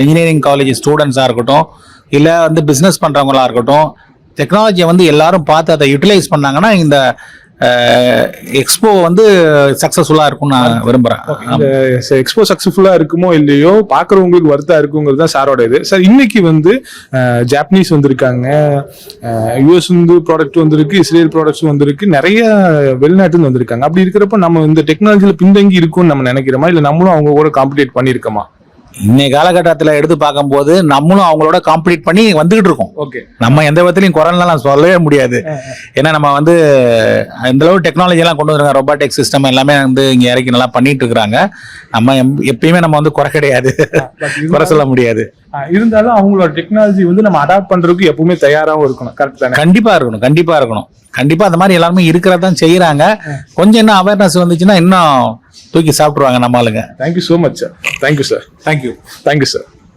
Engineering college ஸ்டூடெண்ட்ஸாக இருக்கட்டும், இல்லை வந்து பிஸ்னஸ் பண்ணுறவங்களா இருக்கட்டும், டெக்னாலஜியை வந்து எல்லாரும் பார்த்து அதை யூட்டிலைஸ் பண்ணாங்கன்னா இந்த எக்ஸ்போ வந்து சக்ஸஸ்ஃபுல்லாக இருக்கும்னு நான் விரும்புகிறேன். இந்த எக்ஸ்போ சக்ஸஸ்ஃபுல்லாக இருக்குமோ இல்லையோ பார்க்குறவங்களுக்கு வருத்தா இருக்குங்கிறது தான் சாரோட இது. சார், இன்னைக்கு வந்து ஜாப்பனீஸ் வந்திருக்காங்க, யூஎஸ் வந்து ப்ராடக்ட் வந்திருக்கு, இஸ்ரேல் ப்ராடக்ட்ஸும் வந்திருக்கு, நிறைய வெளிநாட்டுன்னு வந்திருக்காங்க. அப்படி இருக்கிறப்ப நம்ம இந்த டெக்னாலஜியில் பின்தங்கி இருக்கும்னு நம்ம நினைக்கிறோமா, இல்லை நம்மளும் அவங்க கூட காம்படிட் பண்ணியிருக்கோமா? இன்னைய காலகட்டத்தில் எடுத்து பார்க்கும்போது நம்மளும் அவங்களோட காம்படிட் பண்ணி வந்துகிட்டு இருக்கோம். ஓகே, நம்ம எந்த விதத்திலையும் குறைலாம் சொல்லவே முடியாது. ஏன்னா நம்ம வந்து இந்த அளவு டெக்னாலஜி எல்லாம் கொண்டு வந்துருக்காங்க, ரொபாட்டிக் சிஸ்டம் எல்லாமே வந்து இங்க இறக்கி நல்லா பண்ணிட்டு இருக்கிறாங்க. நம்ம எப்பயுமே நம்ம வந்து குறை கிடையாது, குறை சொல்ல முடியாது. இருந்தாலும் அவங்களோட டெக்னாலஜி வந்து நம்ம அடாப்ட் பண்றதுக்கு எப்பவுமே தயாராகவும் இருக்கணும். கரெக்ட் தானே? கண்டிப்பா இருக்கணும், கண்டிப்பா இருக்கணும். கண்டிப்பா அந்த மாதிரி எல்லாருமே இருக்கிறதான் செய்யறாங்க. கொஞ்சம் இன்னும் அவேர்னஸ் வந்துச்சுன்னா இன்னும் தூக்கி சாப்பிடுவாங்க நம்ம ஆளுங்க. Thank you so much sir. Thank you sir. Thank you. Thank you sir.